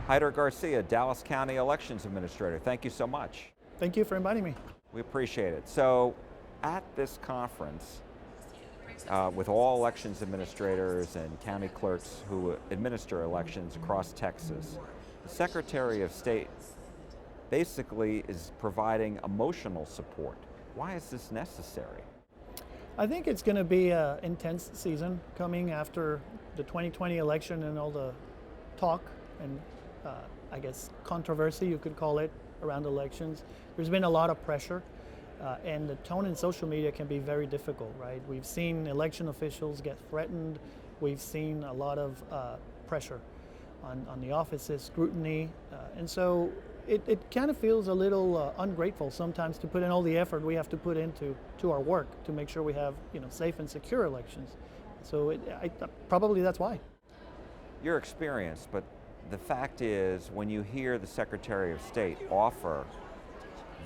Heider Garcia, Dallas County Elections Administrator. Thank you so much. Thank you for inviting me. We appreciate it. So at this conference, with all elections administrators and county clerks who administer elections across Texas, the Secretary of State basically is providing emotional support. Why is this necessary? I think it's going to be an intense season coming after the 2020 election and all the talk and I guess controversy, you could call it, around elections. There's been a lot of pressure and the tone in social media can be very difficult, right? We've seen election officials get threatened. We've seen a lot of pressure on the offices, scrutiny, and so it kind of feels a little ungrateful sometimes to put in all the effort we have to put into our work to make sure we have safe and secure elections. So probably that's why. Your experience, but the fact is when you hear the Secretary of State offer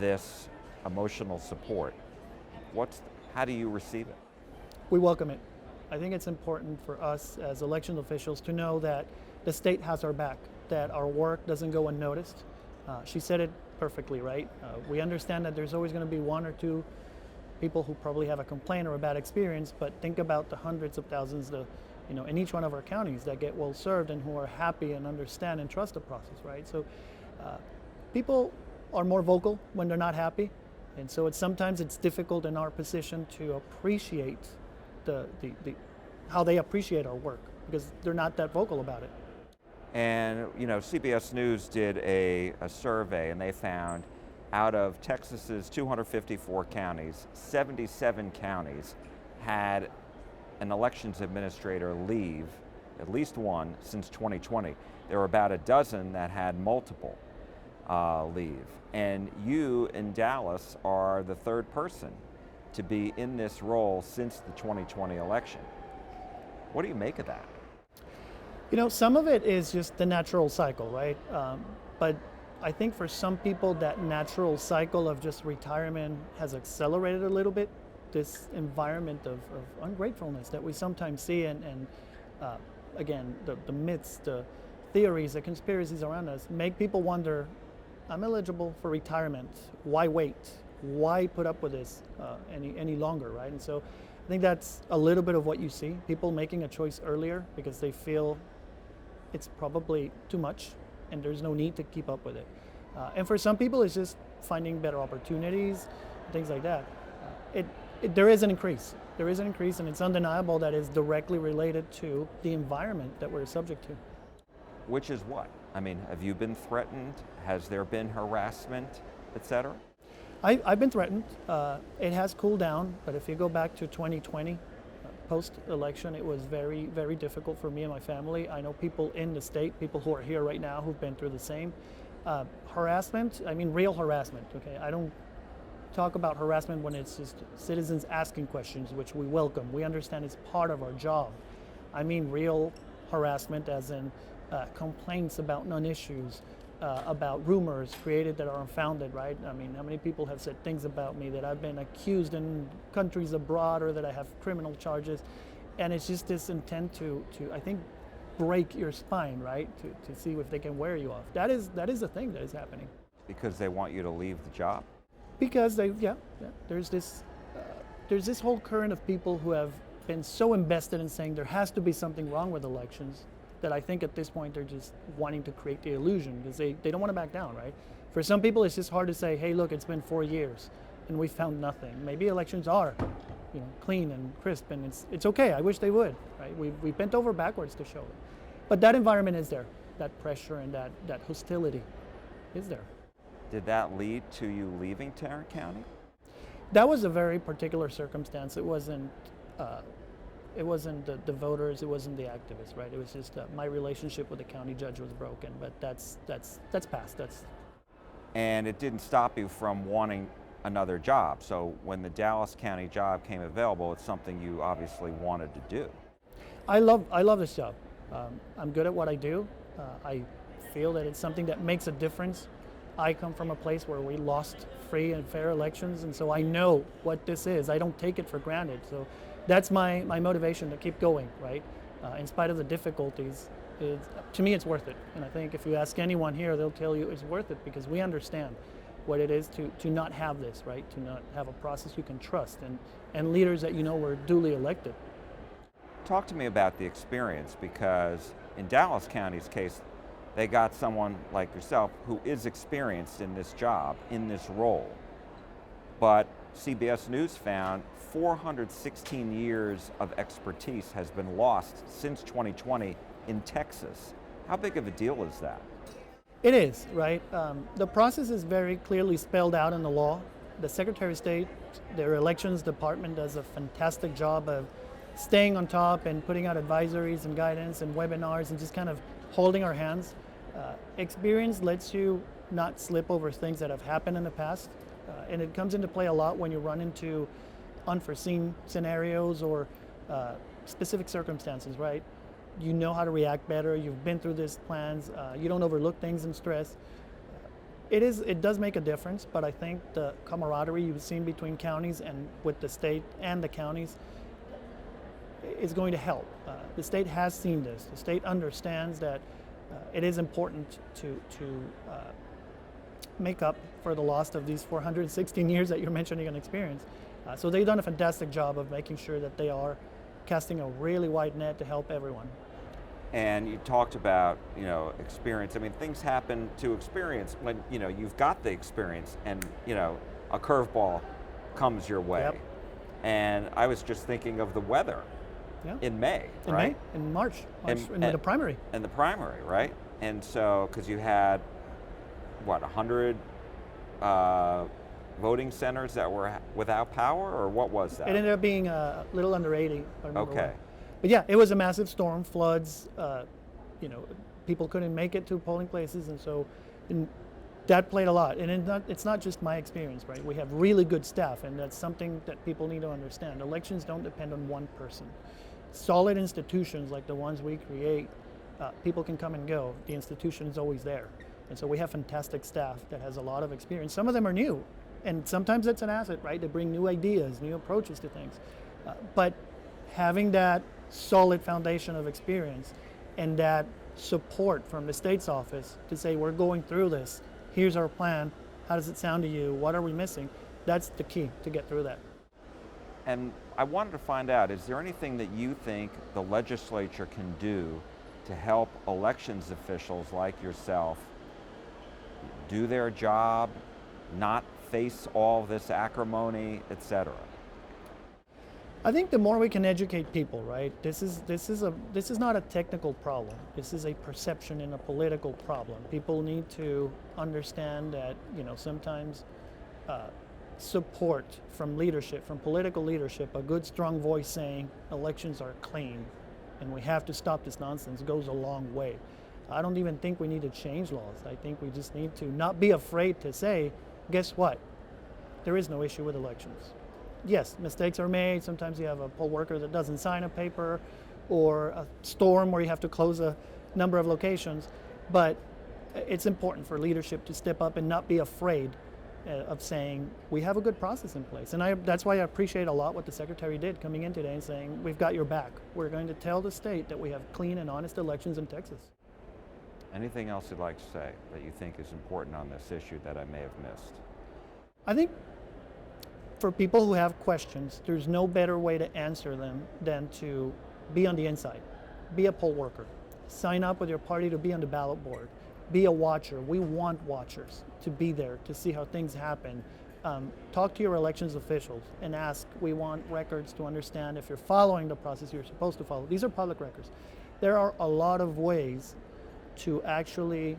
this emotional support, how do you receive it? We welcome it. I think it's important for us as election officials to know that the state has our back, that our work doesn't go unnoticed. She said it perfectly, right? We understand that there's always going to be one or two people who probably have a complaint or a bad experience, but think about the hundreds of thousands in each one of our counties that get well served and who are happy and understand and trust the process, right? So people are more vocal when they're not happy, and so sometimes it's difficult in our position to appreciate how they appreciate our work because they're not that vocal about it. And CBS News did a survey and they found out of Texas's 254 counties, 77 counties had an elections administrator leave, at least one, since 2020. There were about a dozen that had multiple leave. And you in Dallas are the third person to be in this role since the 2020 election. What do you make of that? Some of it is just the natural cycle, right? But I think for some people that natural cycle of just retirement has accelerated a little bit. This environment of ungratefulness that we sometimes see and again, the myths, the theories, the conspiracies around us make people wonder, I'm eligible for retirement, why wait? Why put up with this any longer, right? And so I think that's a little bit of what you see, people making a choice earlier because they feel it's probably too much and there's no need to keep up with it. And for some people it's just finding better opportunities, things like that. There is an increase. There is an increase, and it's undeniable that is directly related to the environment that we're subject to. Which is what? I mean, have you been threatened? Has there been harassment, et cetera? I've been threatened. It has cooled down, but if you go back to 2020, post-election, it was very, very difficult for me and my family. I know people in the state, people who are here right now who've been through the same. Harassment, I mean real harassment, okay? I don't talk about harassment when it's just citizens asking questions, which we welcome. We understand it's part of our job. I mean real harassment as in complaints about non-issues, about rumors created that are unfounded, right? I mean, how many people have said things about me that I've been accused in countries abroad or that I have criminal charges? And it's just this intent to I think, break your spine, right? To see if they can wear you off. That is the thing that is happening. Because they want you to leave the job? Because there's this whole current of people who have been so invested in saying there has to be something wrong with elections that I think at this point they're just wanting to create the illusion because they don't want to back down, right? For some people it's just hard to say, hey look, it's been 4 years and we found nothing. Maybe elections are clean and crisp and it's okay, I wish they would, right? We bent over backwards to show it. But that environment is there, that pressure and that hostility is there. Did that lead to you leaving Tarrant County? That was a very particular circumstance. It wasn't the voters, it wasn't the activists, right? It was just my relationship with the county judge was broken, but that's past. And it didn't stop you from wanting another job. So when the Dallas County job came available, it's something you obviously wanted to do. I love this job. I'm good at what I do. I feel that it's something that makes a difference. I come from a place where we lost free and fair elections, and so I know what this is. I don't take it for granted. So that's my motivation to keep going, right? In spite of the difficulties, to me, it's worth it. And I think if you ask anyone here, they'll tell you it's worth it because we understand what it is to not have this, right? To not have a process you can trust and leaders that you know were duly elected. Talk to me about the experience, because in Dallas County's case, they got someone like yourself who is experienced in this job, in this role. But CBS News found 416 years of expertise has been lost since 2020 in Texas. How big of a deal is that? It is, right? The process is very clearly spelled out in the law. The Secretary of State, their elections department does a fantastic job of staying on top and putting out advisories and guidance and webinars and just kind of holding our hands. Experience lets you not slip over things that have happened in the past. And it comes into play a lot when you run into unforeseen scenarios or specific circumstances, right? You know how to react better. You've been through these plans. You don't overlook things in stress. It does make a difference, but I think the camaraderie you've seen between counties and with the state and the counties is going to help. The state has seen this. The state understands that it is important to make up for the loss of these 416 years that you're mentioning and experience. So they've done a fantastic job of making sure that they are casting a really wide net to help everyone. And you talked about, experience. I mean, things happen to experience when, you've got the experience and, a curveball comes your way. Yep. And I was just thinking of the weather in May, right? In March, in the primary. In the primary, right? And so, because you had, 100 voting centers that were without power, or what was that? It ended up being a little under 80, if I remember Okay. well. But yeah, it was a massive storm, floods, people couldn't make it to polling places, and so that played a lot. And it's not just my experience, right? We have really good staff, and that's something that people need to understand. Elections don't depend on one person. Solid institutions like the ones we create, people can come and go. The institution is always there. And so we have fantastic staff that has a lot of experience. Some of them are new, and sometimes that's an asset, right? To bring new ideas, new approaches to things. But having that solid foundation of experience and that support from the state's office to say, we're going through this, here's our plan, how does it sound to you, what are we missing? That's the key to get through that. And I wanted to find out, is there anything that you think the legislature can do to help elections officials like yourself do their job, not face all this acrimony, etc.? I think the more we can educate people, right? This is not a technical problem. This is a perception and a political problem. People need to understand that, sometimes support from leadership, from political leadership, a good strong voice saying elections are clean and we have to stop this nonsense goes a long way. I don't even think we need to change laws. I think we just need to not be afraid to say, guess what? There is no issue with elections. Yes, mistakes are made. Sometimes you have a poll worker that doesn't sign a paper, or a storm where you have to close a number of locations. But it's important for leadership to step up and not be afraid of saying, we have a good process in place. And that's why I appreciate a lot what the Secretary did coming in today and saying, we've got your back. We're going to tell the state that we have clean and honest elections in Texas. Anything else you'd like to say that you think is important on this issue that I may have missed? I think for people who have questions, there's no better way to answer them than to be on the inside. Be a poll worker. Sign up with your party to be on the ballot board. Be a watcher. We want watchers to be there to see how things happen. Talk to your elections officials and ask. We want records to understand if you're following the process you're supposed to follow. These are public records. There are a lot of ways to actually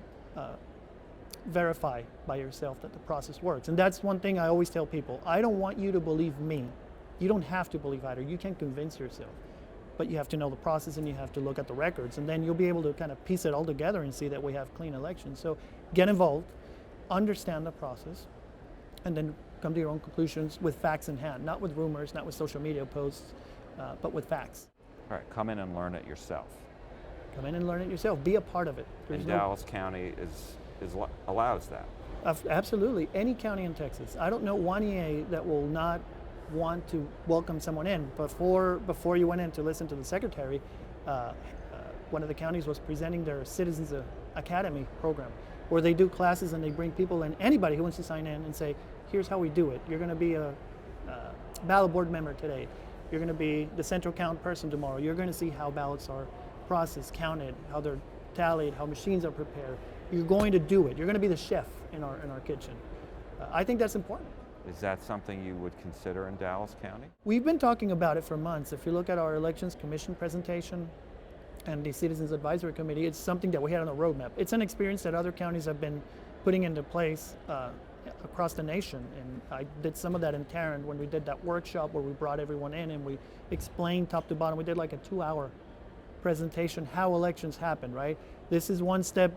verify by yourself that the process works. And that's one thing I always tell people. I don't want you to believe me. You don't have to believe Heider. You can convince yourself. But you have to know the process and you have to look at the records, and then you'll be able to kind of piece it all together and see that we have clean elections. So get involved, understand the process, and then come to your own conclusions with facts in hand, not with rumors, not with social media posts, but with facts. All right, come in and learn it yourself. Come in and learn it yourself. Be a part of it. And Dallas County allows that. Absolutely. Any county in Texas. I don't know one EA that will not want to welcome someone in. Before you went in to listen to the Secretary, one of the counties was presenting their Citizens Academy program, where they do classes and they bring people in, anybody who wants to sign in and say, here's how we do it. You're going to be a ballot board member today. You're going to be the central count person tomorrow. You're going to see how ballots are processed, counted, how they're tallied, how machines are prepared. You're going to do it. You're going to be the chef in our kitchen. I think that's important. Is that something you would consider in Dallas County? We've been talking about it for months. If you look at our Elections Commission presentation and the Citizens Advisory Committee, it's something that we had on the roadmap. It's an experience that other counties have been putting into place across the nation. And I did some of that in Tarrant when we did that workshop where we brought everyone in and we explained top to bottom. We did like a 2-hour presentation how elections happen, right? This is one step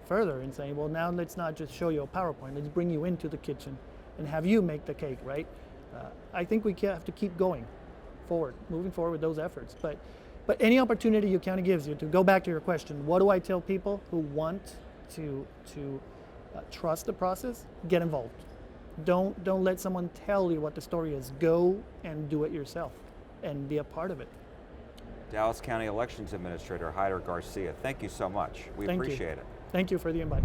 further in saying, well, now let's not just show you a PowerPoint, let's bring you into the kitchen and have you make the cake, right? I think we have to keep going forward, moving forward with those efforts. But any opportunity your county gives you, to go back to your question, what do I tell people who want to trust the process? Get involved. Don't let someone tell you what the story is. Go and do it yourself and be a part of it. Dallas County Elections Administrator Heider Garcia, thank you so much. We Thank you. appreciate it. Thank you for the invite.